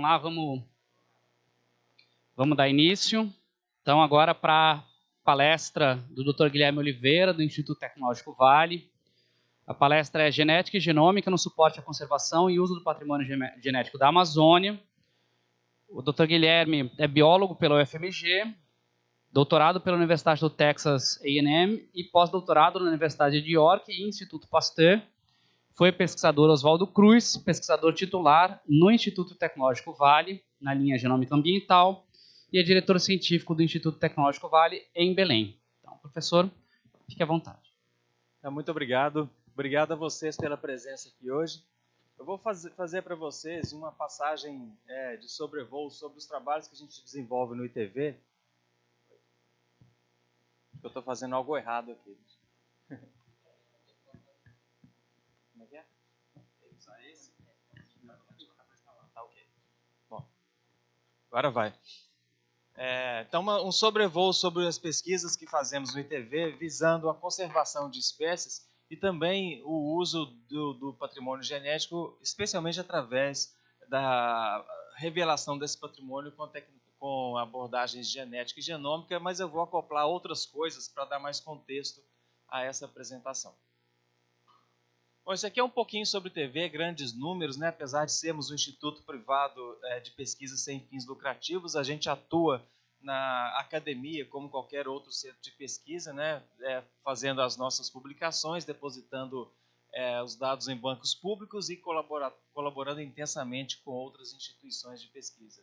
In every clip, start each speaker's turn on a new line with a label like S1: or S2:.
S1: Vamos lá, vamos dar início. Então, agora para a palestra do Dr. Guilherme Oliveira, do Instituto Tecnológico Vale. A palestra é Genética e Genômica no suporte à conservação e uso do patrimônio genético da Amazônia. O Dr. Guilherme é biólogo pela UFMG, doutorado pela Universidade do Texas A&M e pós-doutorado na Universidade de York e Instituto Pasteur. Foi pesquisador Oswaldo Cruz, pesquisador titular no Instituto Tecnológico Vale, na linha Genômica Ambiental, e é diretor científico do Instituto Tecnológico Vale, em Belém. Então, professor, fique à vontade.
S2: Muito obrigado. Obrigado a vocês pela presença aqui hoje. Eu vou fazer para vocês uma passagem de sobrevoo sobre os trabalhos que a gente desenvolve no ITV. Eu estou fazendo algo errado aqui. Como é que é? Usar esse? Tá ok. Bom, agora vai. Então, um sobrevoo sobre as pesquisas que fazemos no ITV visando a conservação de espécies e também o uso do patrimônio genético, especialmente através da revelação desse patrimônio com abordagens genética e genômica, mas eu vou acoplar outras coisas para dar mais contexto a essa apresentação. Bom, isso aqui é um pouquinho sobre TV, grandes números, né? Apesar de sermos um instituto privado de pesquisa sem fins lucrativos, a gente atua na academia como qualquer outro centro de pesquisa, né? Fazendo as nossas publicações, depositando os dados em bancos públicos e colaborando intensamente com outras instituições de pesquisa.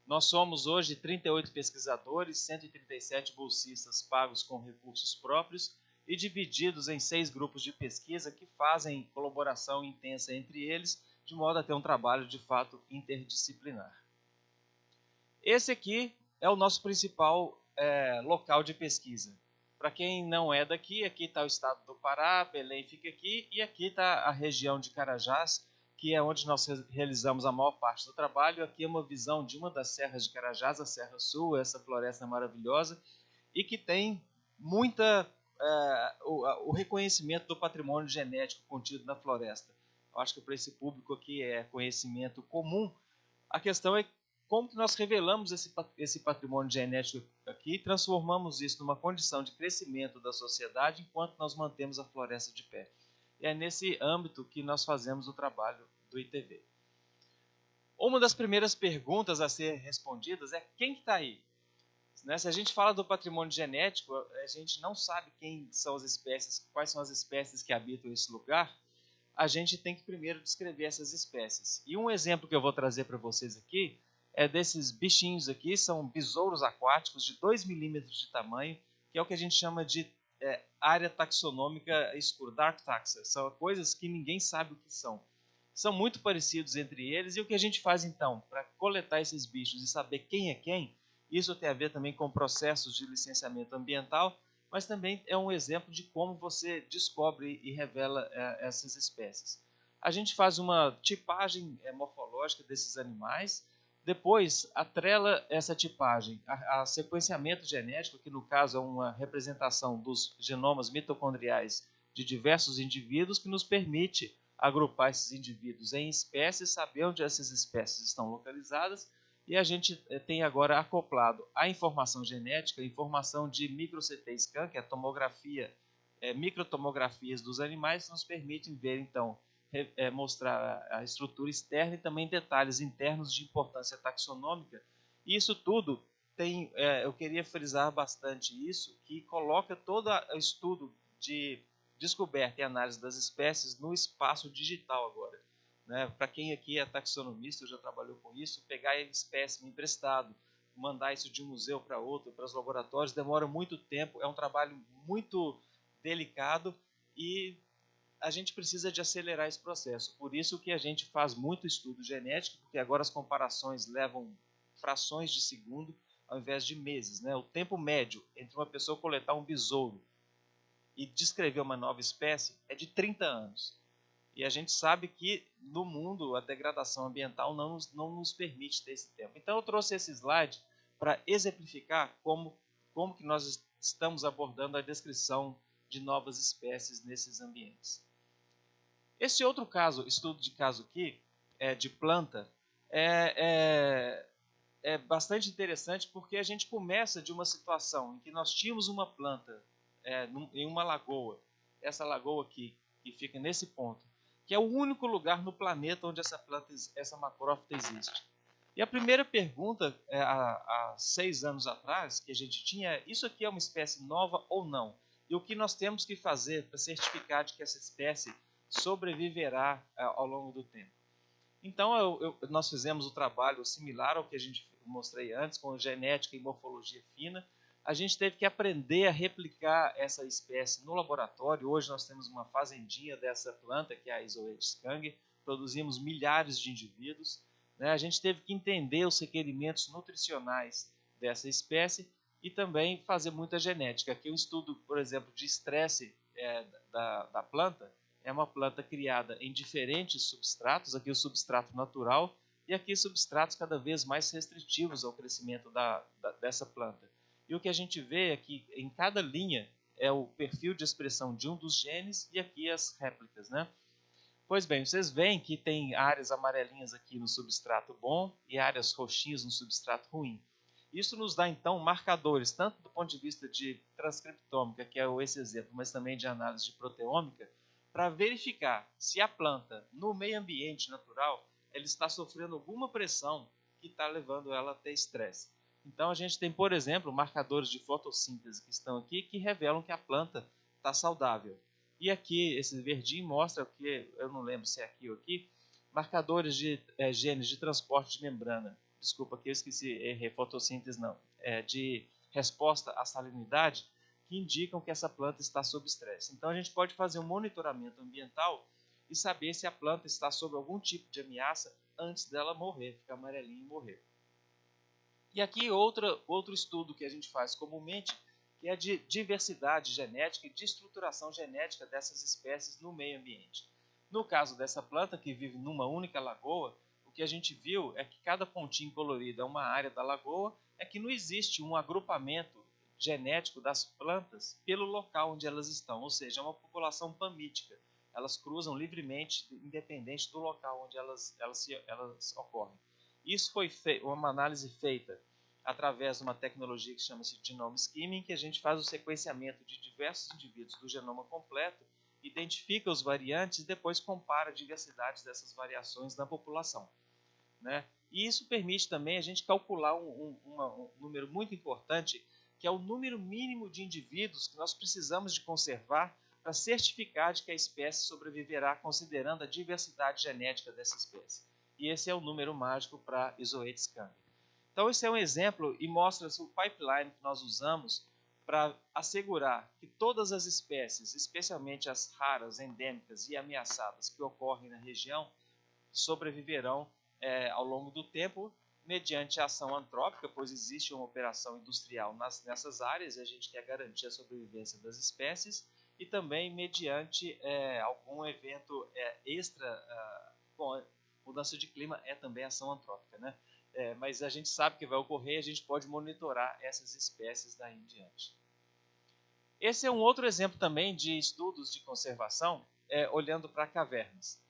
S2: Nós somos hoje 38 pesquisadores, 137 bolsistas pagos com recursos próprios, e divididos em 6 grupos de pesquisa que fazem colaboração intensa entre eles, de modo a ter um trabalho de fato interdisciplinar. Esse aqui é o nosso principal local de pesquisa. Para quem não é daqui, aqui está o estado do Pará, Belém fica aqui, e aqui está a região de Carajás, que é onde nós realizamos a maior parte do trabalho. Aqui é uma visão de uma das serras de Carajás, a Serra Sul, essa floresta maravilhosa, e que tem o reconhecimento do patrimônio genético contido na floresta. Eu acho que para esse público aqui é conhecimento comum. A questão é como que nós revelamos esse patrimônio genético aqui e transformamos isso numa condição de crescimento da sociedade enquanto nós mantemos a floresta de pé. E é nesse âmbito que nós fazemos o trabalho do ITV. Uma das primeiras perguntas a ser respondidas é quem está aí? Se a gente fala do patrimônio genético, a gente não sabe quem são as espécies, quais são as espécies que habitam esse lugar, a gente tem que primeiro descrever essas espécies. E um exemplo que eu vou trazer para vocês aqui é desses bichinhos aqui, são besouros aquáticos de 2 milímetros de tamanho, que é o que a gente chama de área taxonômica escura, dark taxa. São coisas que ninguém sabe o que são. São muito parecidos entre eles, e o que a gente faz então, para coletar esses bichos e saber quem é quem, isso tem a ver também com processos de licenciamento ambiental, mas também é um exemplo de como você descobre e revela essas espécies. A gente faz uma tipagem morfológica desses animais, depois atrela essa tipagem a sequenciamento genético, que no caso é uma representação dos genomas mitocondriais de diversos indivíduos, que nos permite agrupar esses indivíduos em espécies, saber onde essas espécies estão localizadas. E a gente tem agora acoplado a informação genética, a informação de micro-CT scan, que é a tomografia, microtomografias dos animais, que nos permitem ver, então, mostrar a estrutura externa e também detalhes internos de importância taxonômica. E isso tudo tem, eu queria frisar bastante isso, que coloca todo o estudo de descoberta e análise das espécies no espaço digital agora. Para quem aqui é taxonomista, já trabalhou com isso, pegar espécime emprestado, mandar isso de um museu para outro, para os laboratórios, demora muito tempo, é um trabalho muito delicado e a gente precisa de acelerar esse processo. Por isso que a gente faz muito estudo genético, porque agora as comparações levam frações de segundo ao invés de meses. O tempo médio entre uma pessoa coletar um besouro e descrever uma nova espécie é de 30 anos. E a gente sabe que no mundo a degradação ambiental não nos permite ter esse tempo. Então eu trouxe esse slide para exemplificar como que nós estamos abordando a descrição de novas espécies nesses ambientes. Esse outro caso, estudo de caso aqui, de planta, é bastante interessante porque a gente começa de uma situação em que nós tínhamos uma planta em uma lagoa, essa lagoa aqui, que fica nesse ponto, que é o único lugar no planeta onde essa macrófita existe. E a primeira pergunta, há 6 anos atrás, que a gente tinha é: isso aqui é uma espécie nova ou não? E o que nós temos que fazer para certificar de que essa espécie sobreviverá ao longo do tempo? Então, nós fizemos o trabalho similar ao que a gente mostrei antes, com genética e morfologia fina. A gente teve que aprender a replicar essa espécie no laboratório. Hoje nós temos uma fazendinha dessa planta, que é a Isoetes skang. Produzimos milhares de indivíduos. Né? A gente teve que entender os requerimentos nutricionais dessa espécie e também fazer muita genética. Aqui um estudo, por exemplo, de estresse da planta. É uma planta criada em diferentes substratos, aqui o substrato natural e aqui substratos cada vez mais restritivos ao crescimento dessa planta. E o que a gente vê é que em cada linha é o perfil de expressão de um dos genes e aqui as réplicas, né? Pois bem, vocês veem que tem áreas amarelinhas aqui no substrato bom e áreas roxinhas no substrato ruim. Isso nos dá, então, marcadores, tanto do ponto de vista de transcriptômica, que é esse exemplo, mas também de análise de proteômica, para verificar se a planta, no meio ambiente natural, ela está sofrendo alguma pressão que está levando ela a ter estresse. Então, a gente tem, por exemplo, marcadores de fotossíntese que estão aqui, que revelam que a planta está saudável. E aqui, esse verdinho mostra o que, eu não lembro se é aqui ou aqui, marcadores de genes de transporte de membrana. Desculpa, aqui eu esqueci, errei, fotossíntese não. De resposta à salinidade, que indicam que essa planta está sob estresse. Então, a gente pode fazer um monitoramento ambiental e saber se a planta está sob algum tipo de ameaça antes dela morrer, ficar amarelinha e morrer. E aqui outro estudo que a gente faz comumente, que é de diversidade genética e de estruturação genética dessas espécies no meio ambiente. No caso dessa planta, que vive numa única lagoa, o que a gente viu é que cada pontinho colorido é uma área da lagoa, é que não existe um agrupamento genético das plantas pelo local onde elas estão, ou seja, é uma população pamítica. Elas cruzam livremente, independente do local onde elas ocorrem. Isso foi uma análise feita através de uma tecnologia que chama-se Genome Skimming, que a gente faz o sequenciamento de diversos indivíduos do genoma completo, identifica os variantes e depois compara a diversidade dessas variações na população. Né? E isso permite também a gente calcular um número muito importante, que é o número mínimo de indivíduos que nós precisamos de conservar para certificar de que a espécie sobreviverá considerando a diversidade genética dessa espécie. E esse é o número mágico para Isoetes skang. Então, esse é um exemplo e mostra o pipeline que nós usamos para assegurar que todas as espécies, especialmente as raras, endêmicas e ameaçadas que ocorrem na região, sobreviverão ao longo do tempo mediante a ação antrópica, pois existe uma operação industrial nessas áreas e a gente quer garantir a sobrevivência das espécies, e também mediante algum evento bom, mudança de clima é também ação antrópica, né? Mas a gente sabe que vai ocorrer e a gente pode monitorar essas espécies daí em diante. Esse é um outro exemplo também de estudos de conservação, olhando para cavernas.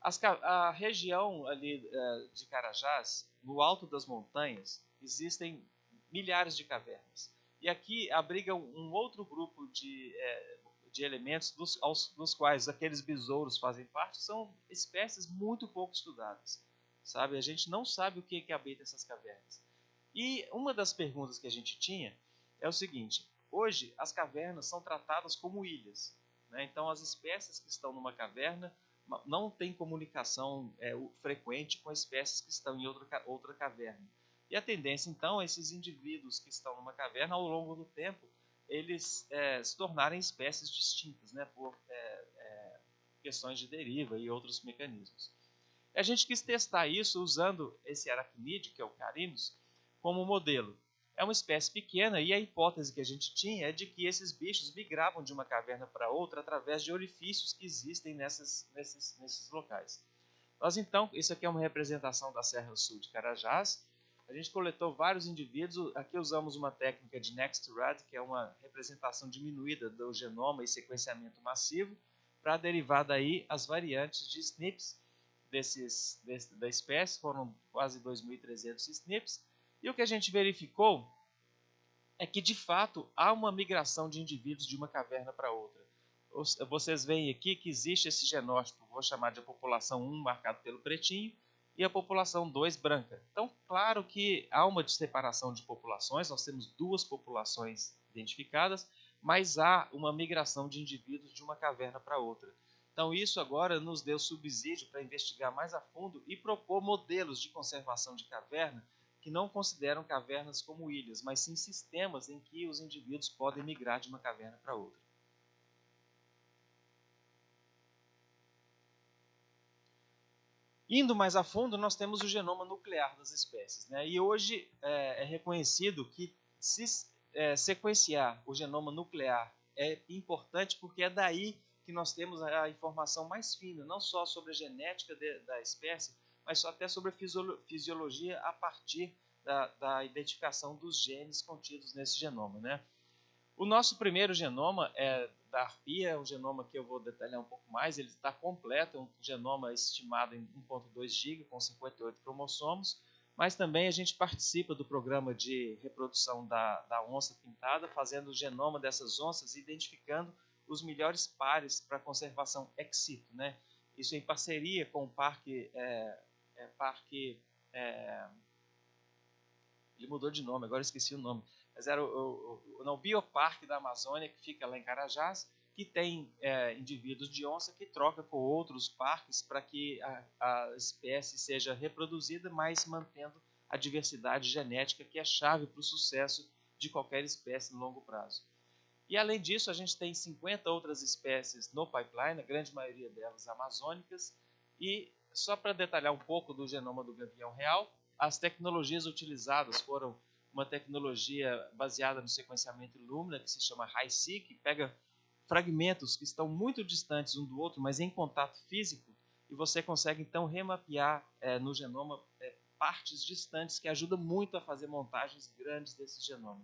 S2: A região ali de Carajás, no alto das montanhas, existem milhares de cavernas. E aqui abriga um outro grupo de elementos dos quais aqueles besouros fazem parte, são espécies muito pouco estudadas. Sabe? A gente não sabe o que habita essas cavernas. E uma das perguntas que a gente tinha é o seguinte: hoje as cavernas são tratadas como ilhas. Né? Então as espécies que estão numa caverna não têm comunicação frequente com espécies que estão em outra caverna. E a tendência então é esses indivíduos que estão numa caverna, ao longo do tempo, eles se tornarem espécies distintas, né? Por questões de deriva e outros mecanismos. A gente quis testar isso usando esse aracnídeo, que é o Carinus, como modelo. É uma espécie pequena e a hipótese que a gente tinha é de que esses bichos migravam de uma caverna para outra através de orifícios que existem nesses locais. Nós então, isso aqui é uma representação da Serra Sul de Carajás. A gente coletou vários indivíduos. Aqui usamos uma técnica de Next-RAD, que é uma representação diminuída do genoma e sequenciamento massivo, para derivar daí as variantes de SNPs da espécie, foram quase 2.300 SNPs, e o que a gente verificou é que, de fato, há uma migração de indivíduos de uma caverna para outra. Vocês veem aqui que existe esse genótipo, vou chamar de a população 1, marcado pelo pretinho, e a população 2, branca. Então, claro que há uma separação de populações, nós temos duas populações identificadas, mas há uma migração de indivíduos de uma caverna para outra. Então, isso agora nos deu subsídio para investigar mais a fundo e propor modelos de conservação de caverna que não consideram cavernas como ilhas, mas sim sistemas em que os indivíduos podem migrar de uma caverna para outra. Indo mais a fundo, nós temos o genoma nuclear das espécies, né? E hoje é reconhecido que sequenciar o genoma nuclear é importante porque é daí que nós temos a informação mais fina, não só sobre a genética da espécie, mas até sobre a fisiologia a partir da identificação dos genes contidos nesse genoma, né? O nosso primeiro genoma é da arpia, é um genoma que eu vou detalhar um pouco mais, ele está completo, é um genoma estimado em 1.2 GB, com 58 cromossomos, mas também a gente participa do programa de reprodução da onça pintada, fazendo o genoma dessas onças e identificando os melhores pares para conservação ex situ, né? Isso em parceria com o parque... ele mudou de nome, agora esqueci o nome, mas era o Bioparque da Amazônia, que fica lá em Carajás, que tem indivíduos de onça que troca com outros parques para que a espécie seja reproduzida, mas mantendo a diversidade genética, que é chave para o sucesso de qualquer espécie no longo prazo. E além disso, a gente tem 50 outras espécies no pipeline, a grande maioria delas amazônicas, e só para detalhar um pouco do genoma do gavião real, as tecnologias utilizadas foram uma tecnologia baseada no sequenciamento Illumina, que se chama HiSeq, que pega fragmentos que estão muito distantes um do outro, mas em contato físico, e você consegue então remapear no genoma partes distantes, que ajuda muito a fazer montagens grandes desse genoma.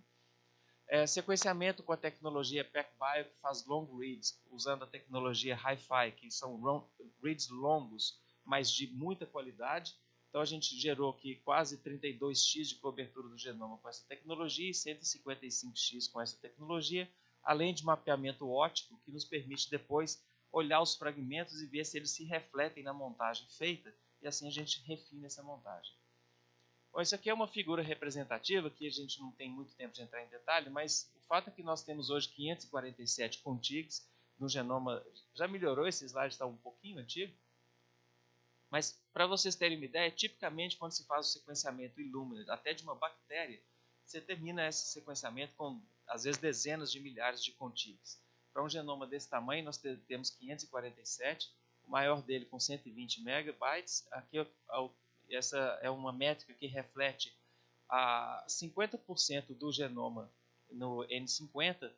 S2: Sequenciamento com a tecnologia PacBio, que faz long reads, usando a tecnologia HiFi, que são reads longos, mas de muita qualidade. Então a gente gerou aqui quase 32x de cobertura do genoma com essa tecnologia e 155x com essa tecnologia, além de mapeamento óptico, que nos permite depois olhar os fragmentos e ver se eles se refletem na montagem feita, e assim a gente refina essa montagem. Bom, isso aqui é uma figura representativa, que a gente não tem muito tempo de entrar em detalhe, mas o fato é que nós temos hoje 547 contigs no genoma. Já melhorou, esse slide está um pouquinho antigo, mas para vocês terem uma ideia, tipicamente quando se faz o sequenciamento Illumina, até de uma bactéria, você termina esse sequenciamento com, às vezes, dezenas de milhares de contigs. Para um genoma desse tamanho, nós temos 547, o maior dele com 120 megabytes. Aqui, essa é uma métrica que reflete a 50% do genoma no N50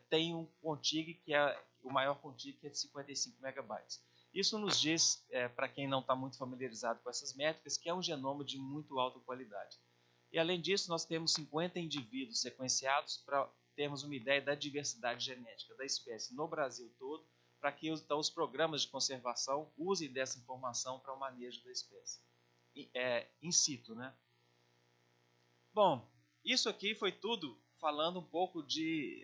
S2: tem um contig que é o maior contig, que é de 55 megabytes. Isso nos diz, para quem não está muito familiarizado com essas métricas, que é um genoma de muito alta qualidade. E além disso, nós temos 50 indivíduos sequenciados para termos uma ideia da diversidade genética da espécie no Brasil todo, para que então, os programas de conservação usem dessa informação para o manejo da espécie in situ, né? Bom, isso aqui foi tudo falando um pouco de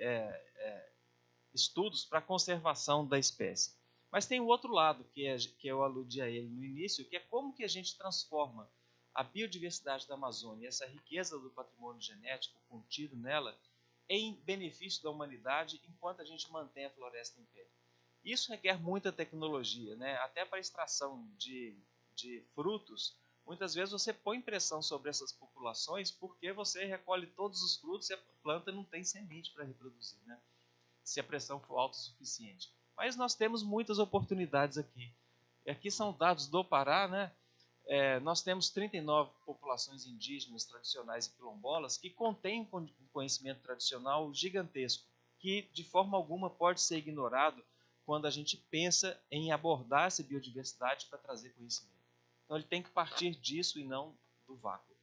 S2: estudos para a conservação da espécie. Mas tem o outro lado, que eu aludi a ele no início, que é como que a gente transforma a biodiversidade da Amazônia, essa riqueza do patrimônio genético contido nela, em benefício da humanidade, enquanto a gente mantém a floresta em pé. Isso requer muita tecnologia, né? Até para a extração de frutos, muitas vezes você põe pressão sobre essas populações porque você recolhe todos os frutos e a planta não tem semente para reproduzir, né? Se a pressão for alta o suficiente. Mas nós temos muitas oportunidades aqui. E aqui são dados do Pará, né? Nós temos 39 populações indígenas tradicionais e quilombolas que contêm um conhecimento tradicional gigantesco, que de forma alguma pode ser ignorado quando a gente pensa em abordar essa biodiversidade para trazer conhecimento. Então ele tem que partir disso e não do vácuo.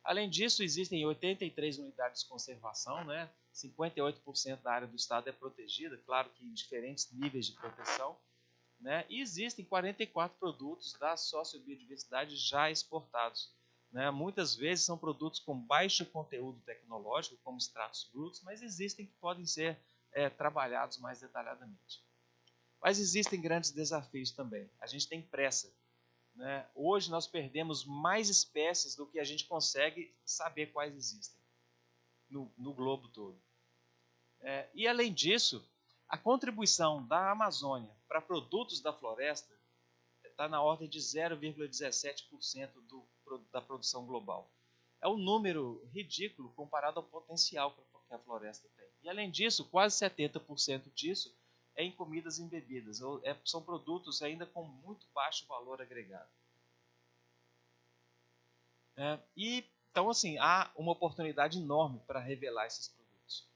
S2: Além disso, existem 83 unidades de conservação, né? 58% da área do estado é protegida, claro que em diferentes níveis de proteção. né? E existem 44 produtos da sociobiodiversidade já exportados, né? Muitas vezes são produtos com baixo conteúdo tecnológico, como extratos brutos, mas existem que podem ser trabalhados mais detalhadamente. Mas existem grandes desafios também. A gente tem pressa, né? Hoje nós perdemos mais espécies do que a gente consegue saber quais existem no globo todo. E além disso, a contribuição da Amazônia para produtos da floresta está na ordem de 0,17% da produção global. É um número ridículo comparado ao potencial que a floresta tem. E além disso, quase 70% disso é em comidas e em bebidas. São produtos ainda com muito baixo valor agregado. Então, assim, há uma oportunidade enorme para revelar esses produtos.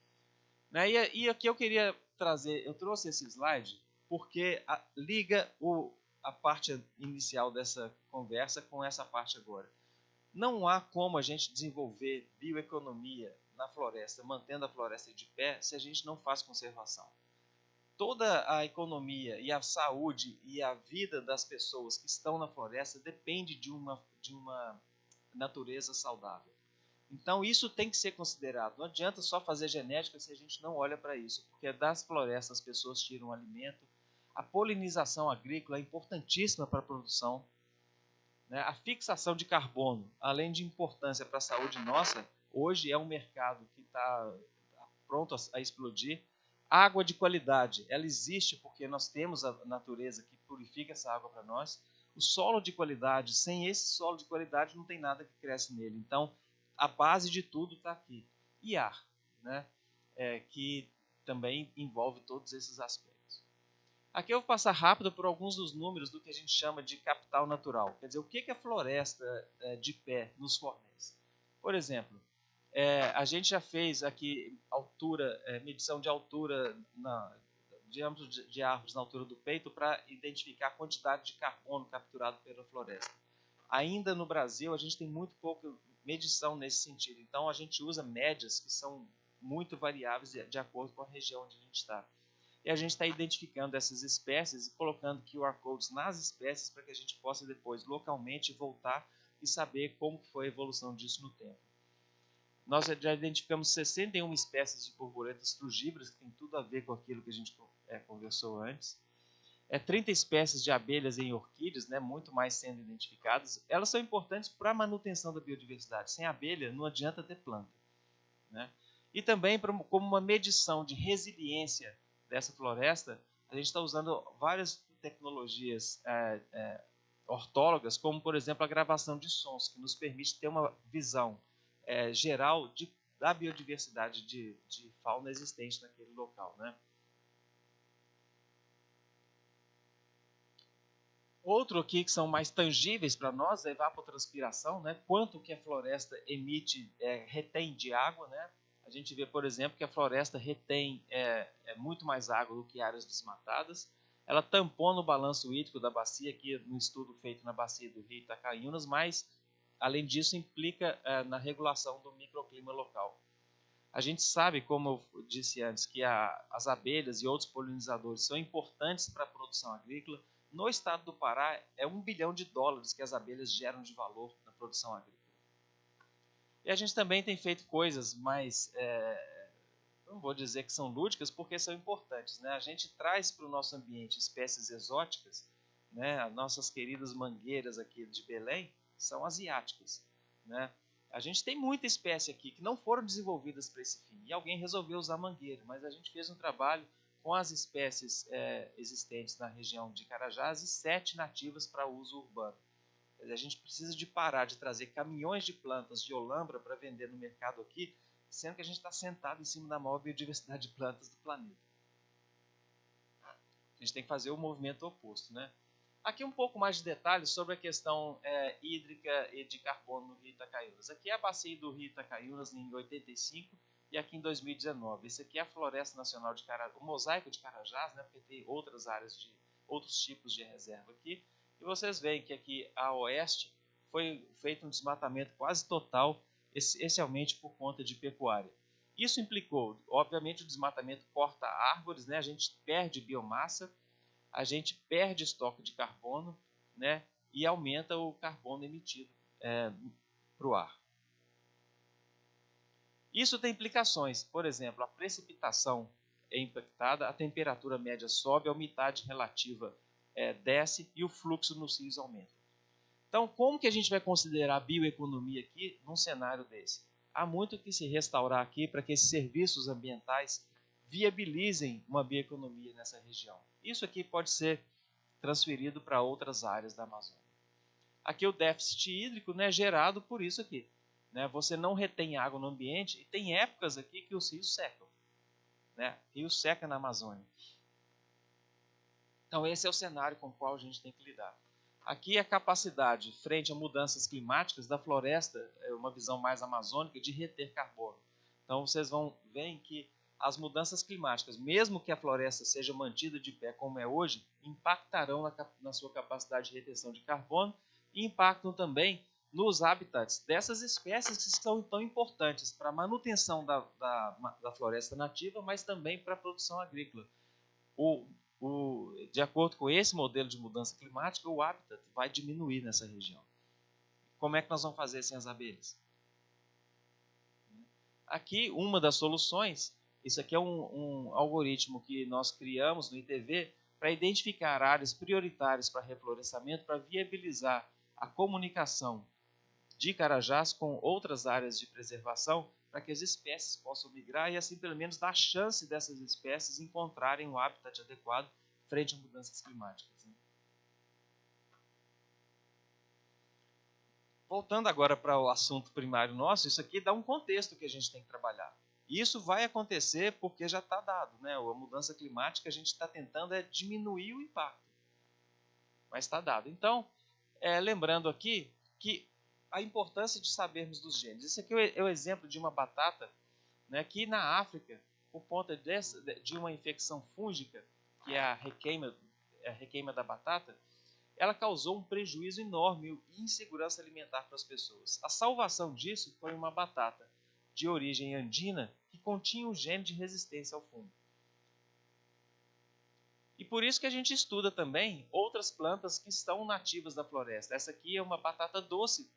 S2: E aqui eu queria trazer, eu trouxe esse slide porque liga a parte inicial dessa conversa com essa parte agora. Não há como a gente desenvolver bioeconomia na floresta, mantendo a floresta de pé, se a gente não faz conservação. Toda a economia e a saúde e a vida das pessoas que estão na floresta depende de uma natureza saudável. Então isso tem que ser considerado. Não adianta só fazer genética se a gente não olha para isso, porque das florestas as pessoas tiram alimento. A polinização agrícola é importantíssima para a produção. A fixação de carbono, além de importância para a saúde nossa, hoje é um mercado que está pronto a explodir. A água de qualidade, ela existe porque nós temos a natureza que purifica essa água para nós. O solo de qualidade, sem esse solo de qualidade não tem nada que cresce nele. Então, a base de tudo está aqui. E ar, né? Que também envolve todos esses aspectos. Aqui eu vou passar rápido por alguns dos números do que a gente chama de capital natural. Quer dizer, o que a floresta de pé nos fornece? Por exemplo, a gente já fez aqui medição de altura, diâmetro de árvores na altura do peito para identificar a quantidade de carbono capturado pela floresta. Ainda no Brasil, a gente tem muito pouca medição nesse sentido. Então, a gente usa médias que são muito variáveis de acordo com a região onde a gente está. E a gente está identificando essas espécies e colocando QR codes nas espécies para que a gente possa depois localmente voltar e saber como foi a evolução disso no tempo. Nós já identificamos 61 espécies de borboletas frugívoras, que tem tudo a ver com aquilo que a gente conversou antes. 30 espécies de abelhas em orquídeas, né, muito mais sendo identificadas. Elas são importantes para a manutenção da biodiversidade. Sem abelha não adianta ter planta, né? E também como uma medição de resiliência dessa floresta, a gente está usando várias tecnologias ortólogas, como por exemplo a gravação de sons, que nos permite ter uma visão geral da biodiversidade de fauna existente naquele local, né? Outro aqui que são mais tangíveis para nós é a evapotranspiração, né? Quanto que a floresta retém de água, né? A gente vê, por exemplo, que a floresta retém muito mais água do que áreas desmatadas. Ela tampona o balanço hídrico da bacia, aqui no estudo feito na bacia do Rio Itacaiunas, mas, além disso, implica na regulação do microclima local. A gente sabe, como eu disse antes, que as abelhas e outros polinizadores são importantes para a produção agrícola. No estado do Pará, é $1 bilhão que as abelhas geram de valor na produção agrícola. E a gente também tem feito coisas mais, não vou dizer que são lúdicas, porque são importantes, né? A gente traz para o nosso ambiente espécies exóticas, né? As nossas queridas mangueiras aqui de Belém são asiáticas, né? A gente tem muita espécie aqui que não foram desenvolvidas para esse fim, e alguém resolveu usar mangueira, mas a gente fez um trabalho com as espécies existentes na região de Carajás e 7 nativas para uso urbano. A gente precisa de parar de trazer caminhões de plantas de Olambra para vender no mercado aqui, sendo que a gente está sentado em cima da maior biodiversidade de plantas do planeta. A gente tem que fazer o movimento oposto, né? Aqui um pouco mais de detalhes sobre a questão hídrica e de carbono no Rio Itacaiunas. Aqui é a bacia do Rio Itacaiunas em 85 e aqui em 2019. Esse aqui é a Floresta Nacional de Carajás, o mosaico de Carajás, né? Porque tem outras áreas outros tipos de reserva aqui. E vocês veem que aqui a oeste foi feito um desmatamento quase total, essencialmente por conta de pecuária. Isso implicou, obviamente, o desmatamento corta árvores, né? A gente perde biomassa, a gente perde estoque de carbono, né, e aumenta o carbono emitido para o ar. Isso tem implicações. Por exemplo, a precipitação é impactada, a temperatura média sobe, a umidade relativa desce e o fluxo nos rios aumenta. Então, como que a gente vai considerar a bioeconomia aqui num cenário desse? Há muito que se restaurar aqui para que esses serviços ambientais viabilizem uma bioeconomia nessa região. Isso aqui pode ser transferido para outras áreas da Amazônia. Aqui o déficit hídrico, né, gerado por isso aqui. Né? Você não retém água no ambiente e tem épocas aqui que os rios secam. Né? Rio seca na Amazônia. Então esse é o cenário com o qual a gente tem que lidar. Aqui a capacidade, frente a mudanças climáticas, da floresta, é uma visão mais amazônica, de reter carbono. Então vocês vão ver que as mudanças climáticas, mesmo que a floresta seja mantida de pé como é hoje, impactarão na sua capacidade de retenção de carbono e impactam também nos habitats dessas espécies que são tão importantes para a manutenção da floresta nativa, mas também para a produção agrícola. De acordo com esse modelo de mudança climática, o habitat vai diminuir nessa região. Como é que nós vamos fazer sem as abelhas? Aqui, uma das soluções, isso aqui é um algoritmo que nós criamos no ITV para identificar áreas prioritárias para reflorestamento, para viabilizar a comunicação de Carajás com outras áreas de preservação, para que as espécies possam migrar e assim pelo menos dar chance dessas espécies encontrarem um habitat adequado frente a mudanças climáticas. Voltando agora para o assunto primário nosso, isso aqui dá um contexto que a gente tem que trabalhar. E isso vai acontecer porque já está dado, né? A mudança climática a gente está tentando diminuir o impacto, mas está dado. Então, lembrando aqui que a importância de sabermos dos genes. Esse aqui é o exemplo de uma batata, né, que na África, por conta de uma infecção fúngica, que é a requeima da batata, ela causou um prejuízo enorme e insegurança alimentar para as pessoas. A salvação disso foi uma batata de origem andina que continha um gene de resistência ao fungo. E por isso que a gente estuda também outras plantas que estão nativas da floresta. Essa aqui é uma batata doce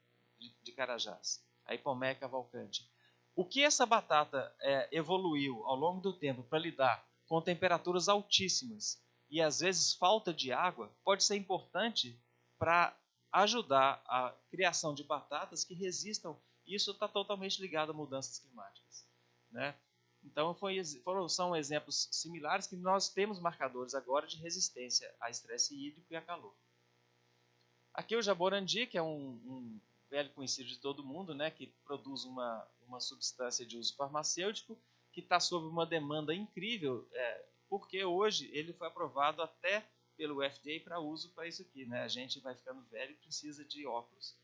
S2: de Carajás, a Ipomoea cavalcante. O que essa batata evoluiu ao longo do tempo para lidar com temperaturas altíssimas e às vezes falta de água, pode ser importante para ajudar a criação de batatas que resistam. Isso está totalmente ligado a mudanças climáticas, né? Então são exemplos similares que nós temos marcadores agora de resistência a estresse hídrico e a calor. Aqui o jaborandi, que é um velho conhecido de todo mundo, né, que produz uma substância de uso farmacêutico, que está sob uma demanda incrível, porque hoje ele foi aprovado até pelo FDA para uso para isso aqui. Né? A gente vai ficando velho e precisa de óculos.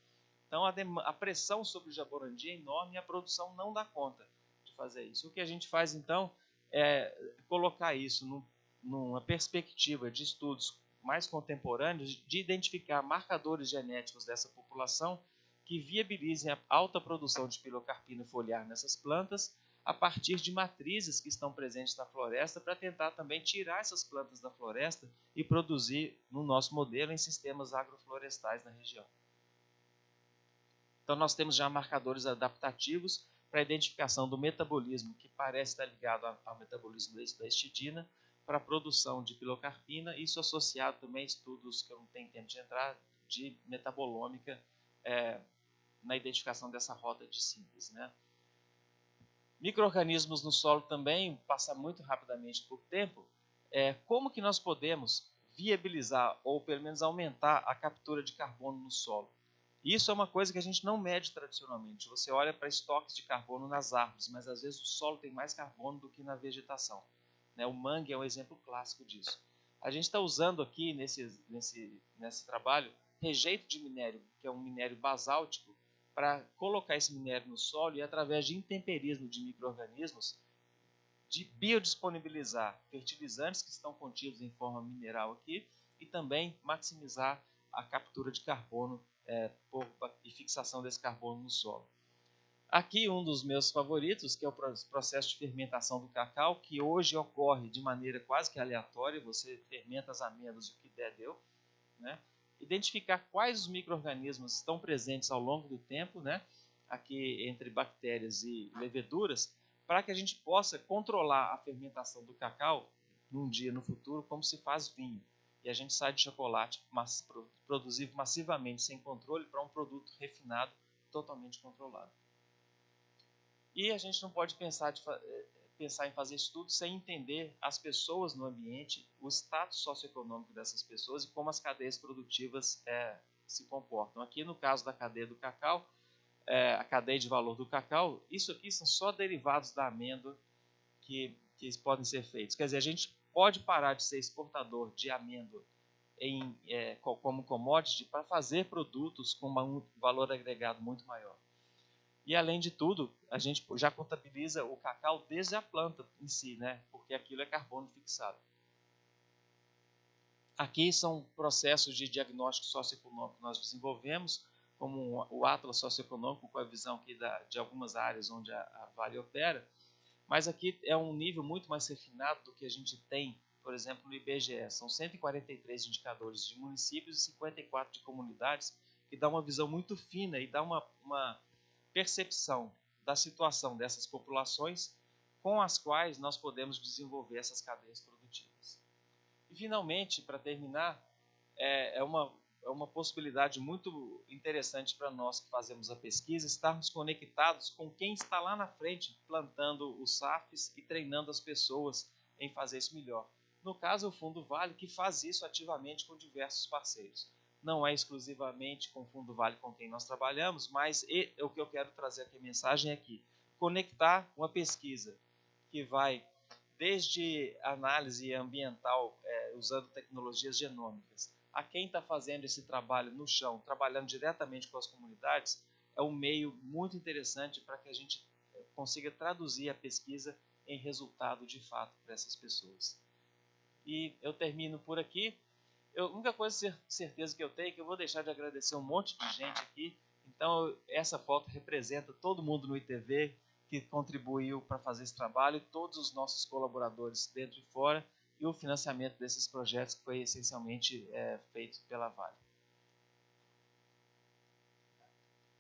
S2: Então a pressão sobre o jaborandi é enorme e a produção não dá conta de fazer isso. O que a gente faz então é colocar isso numa perspectiva de estudos mais contemporâneos, de identificar marcadores genéticos dessa população que viabilizem a alta produção de pilocarpina foliar nessas plantas a partir de matrizes que estão presentes na floresta, para tentar também tirar essas plantas da floresta e produzir, no nosso modelo, em sistemas agroflorestais na região. Então nós temos já marcadores adaptativos para a identificação do metabolismo, que parece estar ligado ao metabolismo da histidina, para a produção de pilocarpina, isso associado também a estudos que eu não tenho tempo de entrar, de metabolômica, na identificação dessa rota de síntese. Né? Micro-organismos no solo também, passa muito rapidamente por tempo. Como que nós podemos viabilizar, ou pelo menos aumentar a captura de carbono no solo? Isso é uma coisa que a gente não mede tradicionalmente. Você olha para estoques de carbono nas árvores, mas às vezes o solo tem mais carbono do que na vegetação. Né? O mangue é um exemplo clássico disso. A gente está usando aqui nesse trabalho rejeito de minério, que é um minério basáltico, para colocar esse minério no solo e, através de intemperismo de micro-organismos, de biodisponibilizar fertilizantes que estão contidos em forma mineral aqui e também maximizar a captura de carbono e fixação desse carbono no solo. Aqui um dos meus favoritos, que é o processo de fermentação do cacau, que hoje ocorre de maneira quase que aleatória, você fermenta as amêndoas, o que der deu, né? Identificar quais os micro-organismos estão presentes ao longo do tempo, né? Aqui entre bactérias e leveduras, para que a gente possa controlar a fermentação do cacau num dia no futuro, como se faz vinho. E a gente sai de chocolate produzido massivamente sem controle para um produto refinado totalmente controlado. E a gente não pode pensar em fazer isso tudo sem entender as pessoas no ambiente, o status socioeconômico dessas pessoas e como as cadeias produtivas se comportam. Aqui no caso da cadeia do cacau, a cadeia de valor do cacau, isso aqui são só derivados da amêndoa que podem ser feitos. Quer dizer, a gente pode parar de ser exportador de amêndoa como commodity para fazer produtos com um valor agregado muito maior. E, além de tudo, a gente já contabiliza o cacau desde a planta em si, né? Porque aquilo é carbono fixado. Aqui são processos de diagnóstico socioeconômico que nós desenvolvemos, como o Atlas Socioeconômico, com a visão aqui de algumas áreas onde a Vale opera. Mas aqui é um nível muito mais refinado do que a gente tem, por exemplo, no IBGE. São 143 indicadores de municípios e 54 de comunidades, que dá uma visão muito fina e dá uma percepção da situação dessas populações com as quais nós podemos desenvolver essas cadeias produtivas. E, finalmente, para terminar, é uma possibilidade muito interessante para nós que fazemos a pesquisa, estarmos conectados com quem está lá na frente plantando os SAFs e treinando as pessoas em fazer isso melhor. No caso, o Fundo Vale, que faz isso ativamente com diversos parceiros. Não é exclusivamente com o Fundo Vale com quem nós trabalhamos, mas o que eu quero trazer aqui a mensagem é que conectar uma pesquisa que vai desde análise ambiental, usando tecnologias genômicas, a quem está fazendo esse trabalho no chão, trabalhando diretamente com as comunidades, é um meio muito interessante para que a gente consiga traduzir a pesquisa em resultado de fato para essas pessoas. E eu termino por aqui. A única certeza que eu tenho é que eu vou deixar de agradecer um monte de gente aqui. Então, essa foto representa todo mundo no ITV que contribuiu para fazer esse trabalho, todos os nossos colaboradores dentro e fora, e o financiamento desses projetos que foi essencialmente feito pela Vale.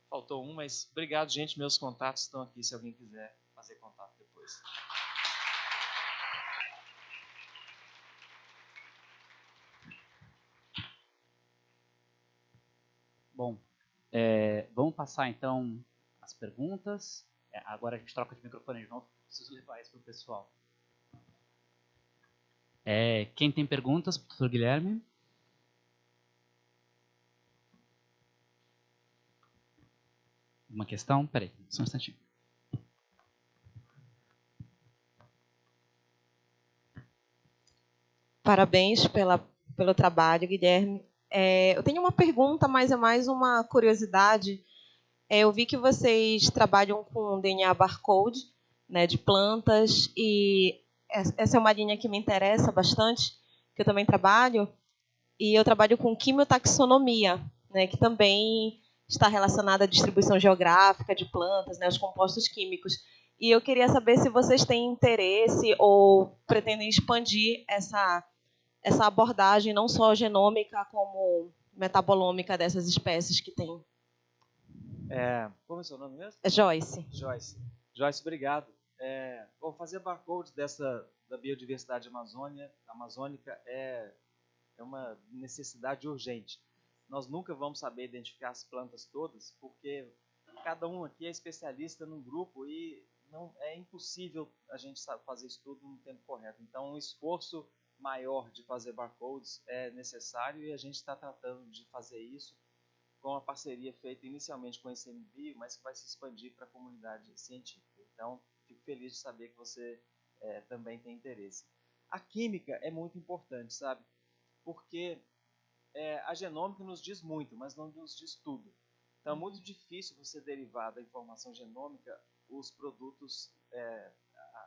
S2: Faltou um, mas obrigado, gente. Meus contatos estão aqui, se alguém quiser fazer contato depois.
S1: Bom, vamos passar então as perguntas. Agora a gente troca de microfone de novo, preciso levar isso para o pessoal. Quem tem perguntas, professor Guilherme? Uma questão? Peraí, só um instantinho.
S3: Parabéns pelo trabalho, Guilherme. Eu tenho uma pergunta, mas é mais uma curiosidade. Eu vi que vocês trabalham com DNA barcode, né, de plantas, e essa é uma linha que me interessa bastante, que eu também trabalho, e eu trabalho com quimiotaxonomia, né, que também está relacionada à distribuição geográfica de plantas, né, os compostos químicos. E eu queria saber se vocês têm interesse ou pretendem expandir essa abordagem, não só genômica, como metabolômica dessas espécies que tem.
S2: Como é o seu nome mesmo?
S3: É Joyce.
S2: Joyce, obrigado. Bom, fazer barcode da biodiversidade amazônica é uma necessidade urgente. Nós nunca vamos saber identificar as plantas todas, porque cada um aqui é especialista num grupo e não é impossível a gente fazer isso tudo no tempo correto. Então, um esforço maior de fazer barcodes é necessário e a gente está tratando de fazer isso com uma parceria feita inicialmente com o ICMBio, mas que vai se expandir para a comunidade científica. Então, fico feliz de saber que você também tem interesse. A química é muito importante, sabe? Porque a genômica nos diz muito, mas não nos diz tudo. Então, é muito difícil você derivar da informação genômica os produtos,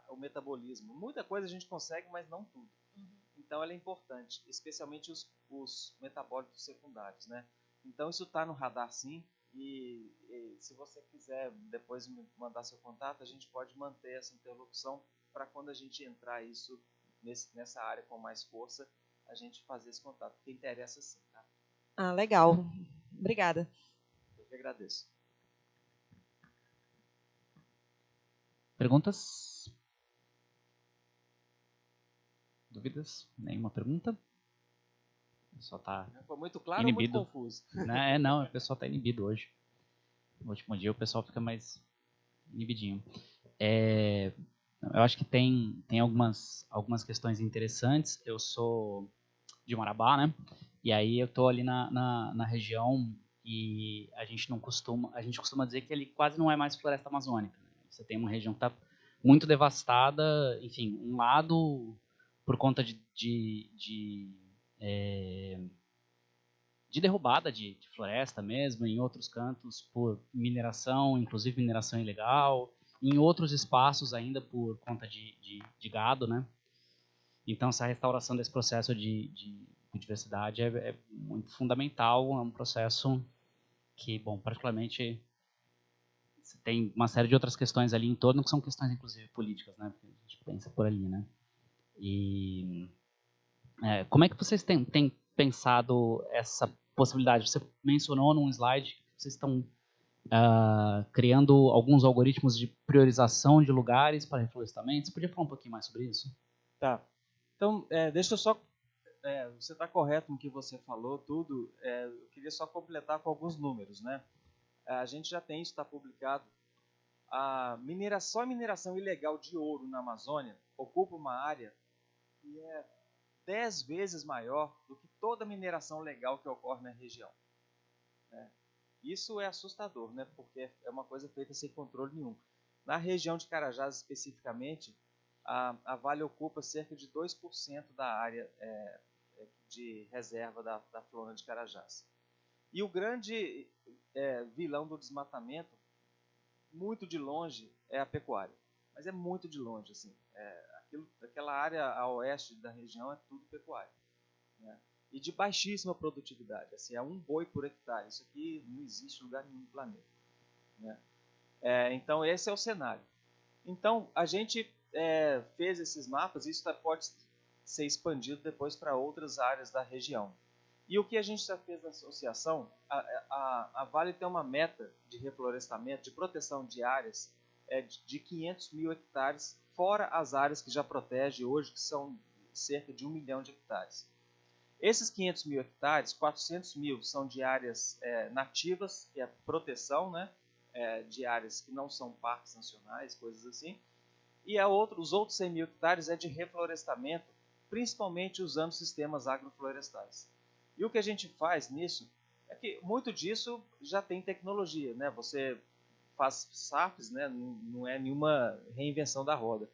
S2: o metabolismo. Muita coisa a gente consegue, mas não tudo. Então, ela é importante, especialmente os metabólitos secundários, né? Então, isso está no radar, sim. E se você quiser depois me mandar seu contato, a gente pode manter essa interlocução para quando a gente entrar isso nessa área com mais força, a gente fazer esse contato, porque interessa sim. Tá?
S3: Ah, legal. Obrigada.
S2: Eu que agradeço.
S1: Perguntas? Dúvidas? Nenhuma pergunta? O pessoal está
S2: Foi muito claro
S1: inibido.
S2: ou muito confuso?
S1: Não, o pessoal está inibido hoje. No último dia o pessoal fica mais inibidinho. Eu acho que tem algumas questões interessantes. Eu sou de Marabá, né? E aí eu tô ali na região e a gente costuma dizer que ele quase não é mais floresta amazônica. Né? Você tem uma região que está muito devastada, enfim, um lado por conta de derrubada de floresta mesmo, em outros cantos por mineração, inclusive mineração ilegal, em outros espaços ainda por conta de gado, né? Então, essa restauração desse processo de biodiversidade é muito fundamental, é um processo que, bom, particularmente, você tem uma série de outras questões ali em torno, que são questões, inclusive, políticas, né? Porque a gente pensa por ali, né? E como é que vocês têm pensado essa possibilidade? Você mencionou num slide que vocês estão criando alguns algoritmos de priorização de lugares para reflorestamento. Você podia falar um pouquinho mais sobre isso?
S2: Tá. Então, deixa eu só... você está correto no que você falou, tudo. Eu queria só completar com alguns números, né? A gente já tem isso, está publicado. Só a mineração ilegal de ouro na Amazônia ocupa uma área que é 10 vezes maior do que toda a mineração legal que ocorre na região. Isso é assustador, né? Porque é uma coisa feita sem controle nenhum. Na região de Carajás, especificamente, a Vale ocupa cerca de 2% da área de reserva da flora de Carajás. E o grande vilão do desmatamento, muito de longe, é a pecuária. Mas é muito de longe, assim. Aquela área a oeste da região é tudo pecuária. Né? E de baixíssima produtividade. Assim, é 1 boi por hectare. Isso aqui não existe em lugar nenhum do planeta. Né? Então, esse é o cenário. Então, a gente fez esses mapas, e isso pode ser expandido depois para outras áreas da região. E o que a gente já fez na associação, a Vale tem uma meta de reflorestamento, de proteção de áreas de 500 mil hectares, fora as áreas que já protege hoje, que são cerca de 1 milhão de hectares. Esses 500 mil hectares, 400 mil são de áreas nativas, que é proteção, né, de áreas que não são parques nacionais, coisas assim. E os outros 100 mil hectares é de reflorestamento, principalmente usando sistemas agroflorestais. E o que a gente faz nisso é que muito disso já tem tecnologia, né? Você faz SAFs, né? Não é nenhuma reinvenção da roda.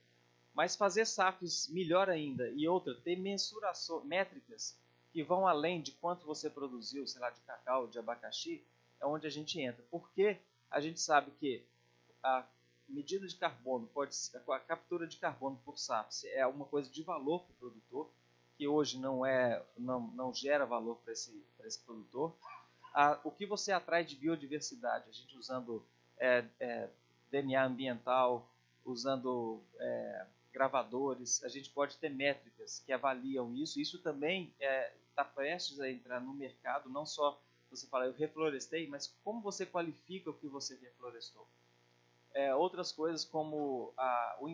S2: Mas fazer SAFs melhor ainda e ter mensurações, métricas que vão além de quanto você produziu, sei lá, de cacau, de abacaxi, é onde a gente entra. Porque a gente sabe que a medida de carbono, a captura de carbono por SAF é uma coisa de valor para o produtor, que hoje não gera valor para esse produtor. O que você atrai de biodiversidade, a gente usando DNA ambiental, usando gravadores, a gente pode ter métricas que avaliam isso. Isso também está prestes a entrar no mercado, não só você fala, eu reflorestei, mas como você qualifica o que você reflorestou. Outras coisas como o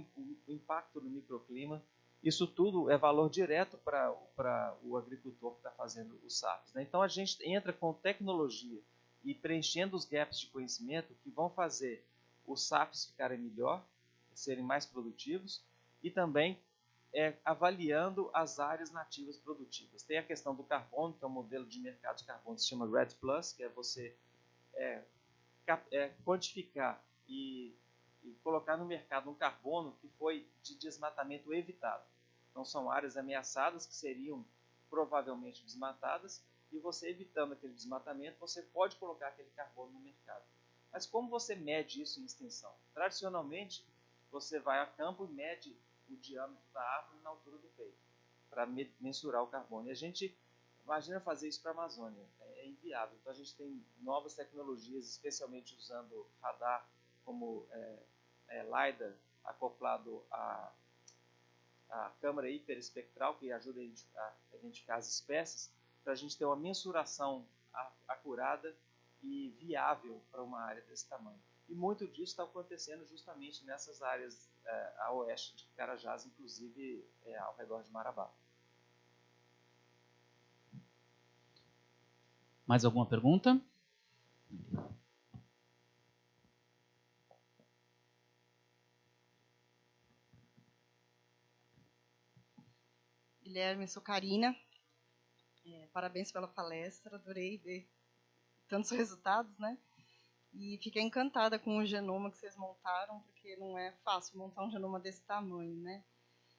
S2: impacto no microclima, isso tudo é valor direto para o agricultor que está fazendo os SAFs. Né? Então a gente entra com tecnologia e preenchendo os gaps de conhecimento que vão fazer os SAFs ficarem melhor, serem mais produtivos e também avaliando as áreas nativas produtivas. Tem a questão do carbono, que é um modelo de mercado de carbono que se chama REDD+, que é você quantificar e colocar no mercado um carbono que foi de desmatamento evitado. Então, são áreas ameaçadas que seriam provavelmente desmatadas e você evitando aquele desmatamento, você pode colocar aquele carbono no mercado. Mas como você mede isso em extensão? Tradicionalmente, você vai a campo e mede o diâmetro da árvore na altura do peito para mensurar o carbono. E a gente Imagina fazer isso para a Amazônia, é inviável. Então a gente tem novas tecnologias, especialmente usando radar como LiDAR acoplado à câmera hiperespectral, que ajuda a identificar as espécies, para a gente ter uma mensuração acurada e viável para uma área desse tamanho. E muito disso está acontecendo justamente nessas áreas a oeste de Carajás, inclusive ao redor de Marabá.
S1: Mais alguma pergunta?
S4: Guilherme, sou Karina. Parabéns pela palestra, adorei ver tantos resultados, né? E fiquei encantada com o genoma que vocês montaram, porque não é fácil montar um genoma desse tamanho, né?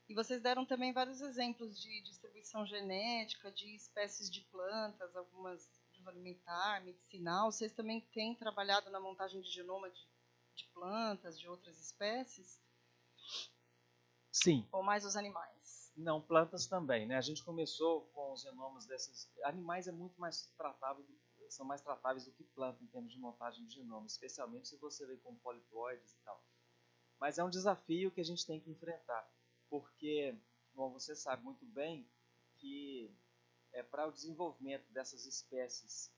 S4: E vocês deram também vários exemplos de distribuição genética, de espécies de plantas, algumas de uso alimentar, medicinal. Vocês também têm trabalhado na montagem de genoma de plantas, de outras espécies?
S2: Sim.
S4: Ou mais os animais?
S2: Não, plantas também, né? A gente começou com os genomas desses... Animais muito mais são mais tratáveis do que plantas em termos de montagem de genoma, especialmente se você vê com poliploides e tal. Mas é um desafio que a gente tem que enfrentar, porque, bom, você sabe muito bem que para o desenvolvimento dessas espécies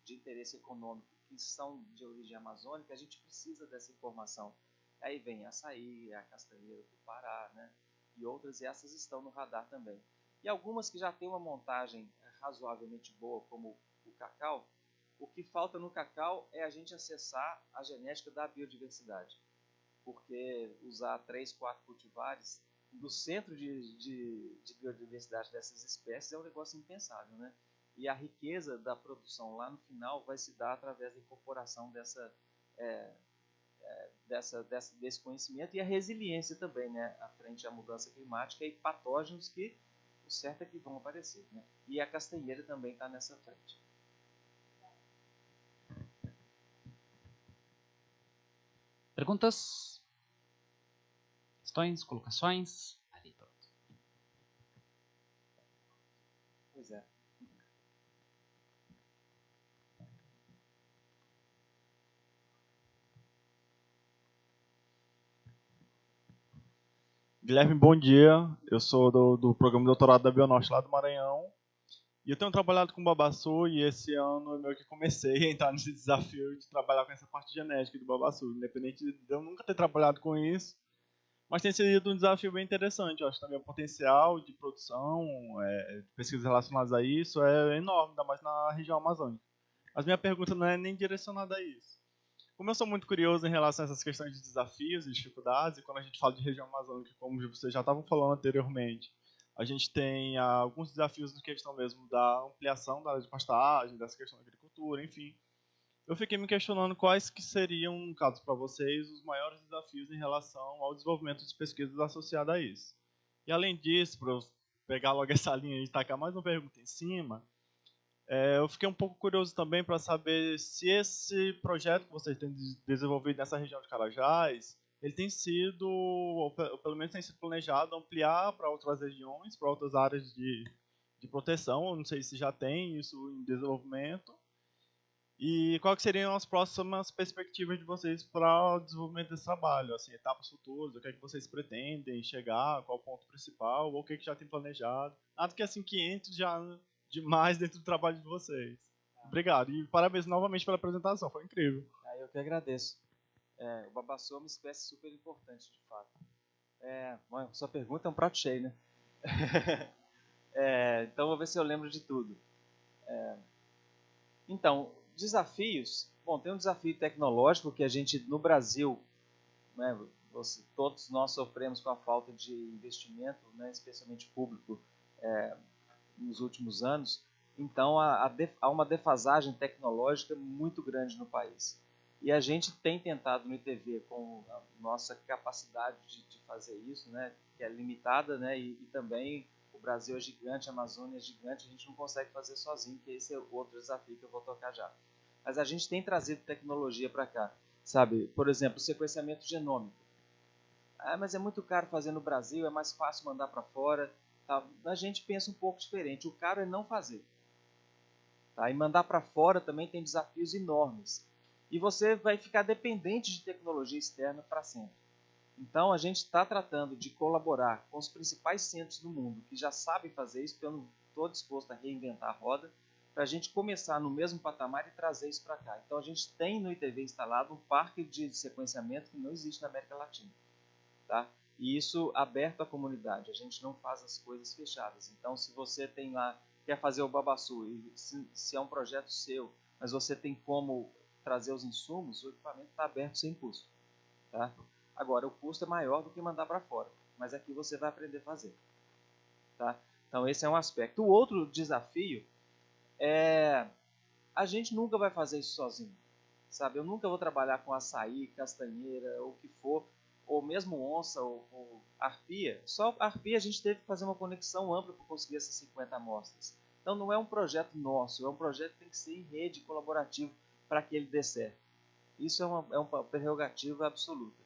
S2: de interesse econômico que são de origem amazônica, a gente precisa dessa informação. Aí vem a açaí, a castanheira do Pará, né? E outras, e essas estão no radar também. E algumas que já têm uma montagem razoavelmente boa, como o cacau, o que falta no cacau é a gente acessar a genética da biodiversidade. Porque usar 3, 4 cultivares do centro de biodiversidade dessas espécies é um negócio impensável, né? E a riqueza da produção lá no final vai se dar através da incorporação desse conhecimento e a resiliência também, né, frente à mudança climática e patógenos que o certo é que vão aparecer, né? E a castanheira também está nessa frente.
S1: Perguntas? Questões? Colocações? Ali, pronto.
S2: Pois é.
S5: Guilherme, bom dia. Eu sou do programa de doutorado da Bionorte lá do Maranhão. E eu tenho trabalhado com babaçu e esse ano eu meio que comecei a entrar nesse desafio de trabalhar com essa parte genética do babaçu. Independente de eu nunca ter trabalhado com isso, mas tem sido um desafio bem interessante. Eu acho também o potencial de produção, de pesquisas relacionadas a isso é enorme, ainda mais na região amazônica. Mas minha pergunta não é nem direcionada a isso. Como eu sou muito curioso em relação a essas questões de desafios e dificuldades, e quando a gente fala de região amazônica, como vocês já estavam falando anteriormente, a gente tem alguns desafios na questão mesmo da ampliação da área de pastagem, dessa questão da agricultura, enfim. Eu fiquei me questionando quais que seriam, no caso para vocês, os maiores desafios em relação ao desenvolvimento de pesquisas associadas a isso. E além disso, para eu pegar logo essa linha e tacar mais uma pergunta em cima, eu fiquei um pouco curioso também para saber se esse projeto que vocês têm desenvolvido nessa região de Carajás, ele tem sido, ou pelo menos tem sido planejado, ampliar para outras regiões, para outras áreas de proteção. Eu não sei se já tem isso em desenvolvimento. E quais seriam as próximas perspectivas de vocês para o desenvolvimento desse trabalho? Assim, etapas futuras, o que é que vocês pretendem chegar, qual o ponto principal, ou o que é que já tem planejado. Nada que assim que entre já demais dentro do trabalho de vocês. Obrigado. E parabéns novamente pela apresentação, foi incrível.
S2: Eu que agradeço. O babaçu é uma espécie super importante, de fato. Bom, sua pergunta é um prato cheio, né? Então, vou ver se eu lembro de tudo. Então, desafios. Bom, tem um desafio tecnológico que a gente, no Brasil, né, todos nós sofremos com a falta de investimento, né, especialmente público, nos últimos anos. Então, há uma defasagem tecnológica muito grande no país. E a gente tem tentado no ITV, com a nossa capacidade de fazer isso, né, que é limitada, né, e também o Brasil é gigante, a Amazônia é gigante, a gente não consegue fazer sozinho, que esse é outro desafio que eu vou tocar já. Mas a gente tem trazido tecnologia para cá, sabe? Por exemplo, sequenciamento genômico. Mas é muito caro fazer no Brasil, é mais fácil mandar para fora. Tá? A gente pensa um pouco diferente. O caro é não fazer. Tá? E mandar para fora também tem desafios enormes. E você vai ficar dependente de tecnologia externa para sempre. Então, a gente está tratando de colaborar com os principais centros do mundo que já sabem fazer isso, porque eu não estou disposto a reinventar a roda, para a gente começar no mesmo patamar e trazer isso para cá. Então, a gente tem no ITV instalado um parque de sequenciamento que não existe na América Latina. Tá? E isso aberto à comunidade. A gente não faz as coisas fechadas. Então, se você tem lá, quer fazer o Babaçu, e se é um projeto seu, mas você tem como trazer os insumos, o equipamento está aberto sem custo. Tá? Agora, o custo é maior do que mandar para fora, mas aqui você vai aprender a fazer. Tá? Então, esse é um aspecto. O outro desafio é a gente nunca vai fazer isso sozinho. Sabe? Eu nunca vou trabalhar com açaí, castanheira, ou o que for, ou mesmo onça, ou arpia. Só arpia a gente teve que fazer uma conexão ampla para conseguir essas 50 amostras. Então, não é um projeto nosso, é um projeto que tem que ser em rede, colaborativo, para que ele dê certo. Isso é uma prerrogativa absoluta.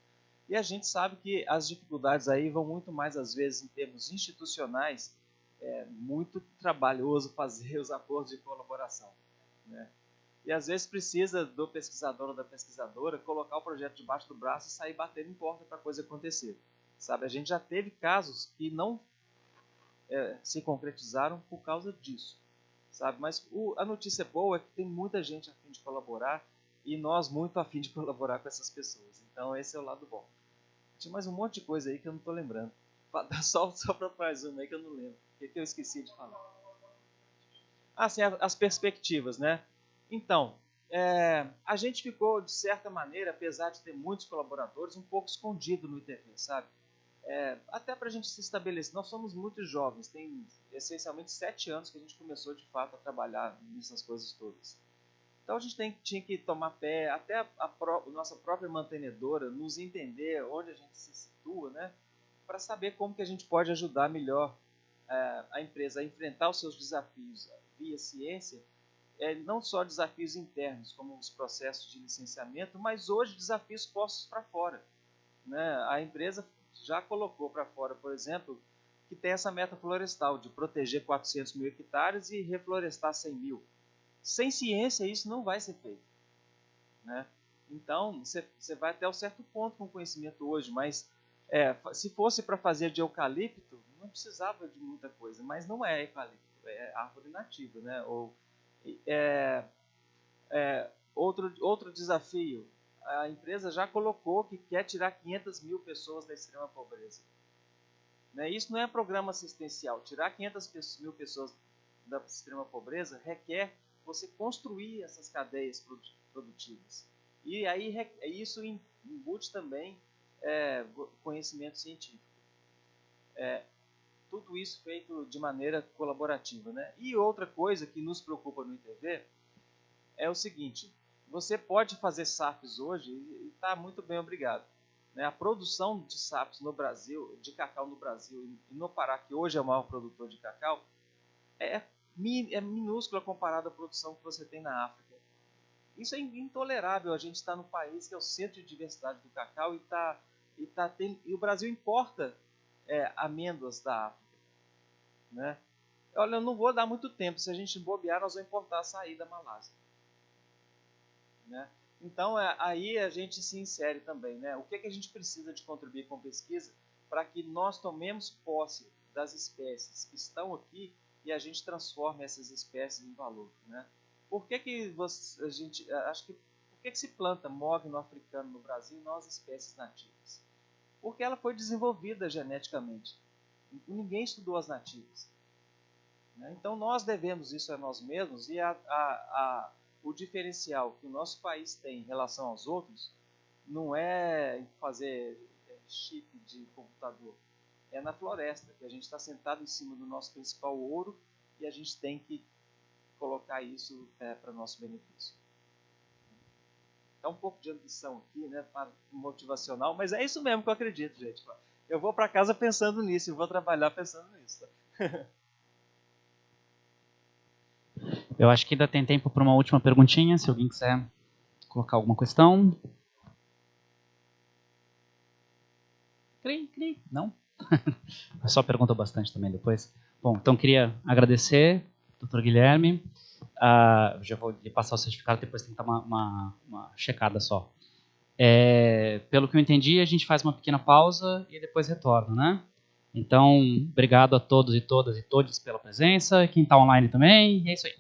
S2: E a gente sabe que as dificuldades aí vão muito mais, às vezes, em termos institucionais, é muito trabalhoso fazer os acordos de colaboração. Né? E às vezes precisa do pesquisador ou da pesquisadora colocar o projeto debaixo do braço e sair batendo em porta para a coisa acontecer. Sabe? A gente já teve casos que não se concretizaram por causa disso. Sabe? Mas a notícia boa é que tem muita gente a fim de colaborar e nós muito a fim de colaborar com essas pessoas. Então esse é o lado bom. Tinha mais um monte de coisa aí que eu não estou lembrando. Só para mais uma aí que eu não lembro. O que eu esqueci de falar? Ah, sim, as perspectivas, né? Então, a gente ficou, de certa maneira, apesar de ter muitos colaboradores, um pouco escondido no ITV, sabe? Até para a gente se estabelecer. Nós somos muito jovens, tem essencialmente 7 anos que a gente começou, de fato, a trabalhar nessas coisas todas. Então a gente tinha que tomar pé, até a nossa própria mantenedora nos entender onde a gente se situa, né? Para saber como que a gente pode ajudar melhor a empresa a enfrentar os seus desafios via ciência, não só desafios internos, como os processos de licenciamento, mas hoje desafios postos para fora. Né? A empresa já colocou para fora, por exemplo, que tem essa meta florestal de proteger 400 mil hectares e reflorestar 100 mil. Sem ciência isso não vai ser feito. Né? Então, você vai até um certo ponto com conhecimento hoje, mas se fosse para fazer de eucalipto, não precisava de muita coisa, mas não é eucalipto, é árvore nativa. Né? Outro desafio, a empresa já colocou que quer tirar 500 mil pessoas da extrema pobreza. Né? Isso não é programa assistencial. Tirar 500 mil pessoas da extrema pobreza requer você construir essas cadeias produtivas. E aí isso embute também conhecimento científico. Tudo isso feito de maneira colaborativa. Né? E outra coisa que nos preocupa no ITV é o seguinte: você pode fazer SAPs hoje e está muito bem, obrigado. Né? A produção de SAPs no Brasil, de cacau no Brasil e no Pará, que hoje é o maior produtor de cacau, é minúscula comparada à produção que você tem na África. Isso é intolerável. A gente está no país que é o centro de diversidade do cacau e o Brasil importa amêndoas da África. Né? Olha, eu não vou dar muito tempo. Se a gente bobear, nós vamos importar açaí da Malásia. Né? Então, aí a gente se insere também. Né? O que a gente precisa de contribuir com pesquisa para que nós tomemos posse das espécies que estão aqui e a gente transforma essas espécies em valor. Né? Por que se planta mogno africano no Brasil e não as espécies nativas? Porque ela foi desenvolvida geneticamente. Ninguém estudou as nativas. Né? Então nós devemos isso a nós mesmos, e o diferencial que o nosso país tem em relação aos outros não é fazer chip de computador. É na floresta, que a gente está sentado em cima do nosso principal ouro e a gente tem que colocar isso para nosso benefício. Tá um pouco de ambição aqui, né, motivacional, mas é isso mesmo que eu acredito, gente. Eu vou para casa pensando nisso e vou trabalhar pensando nisso. Tá?
S1: Eu acho que ainda tem tempo para uma última perguntinha, se alguém quiser colocar alguma questão. Não? O pessoal perguntou bastante também depois. Bom, então queria agradecer, Dr. Guilherme. Já vou lhe passar o certificado, depois tem que dar uma checada só. Pelo que eu entendi, a gente faz uma pequena pausa e depois retorna, né? Então, obrigado a todos e todas e todos pela presença, quem está online também, e é isso aí.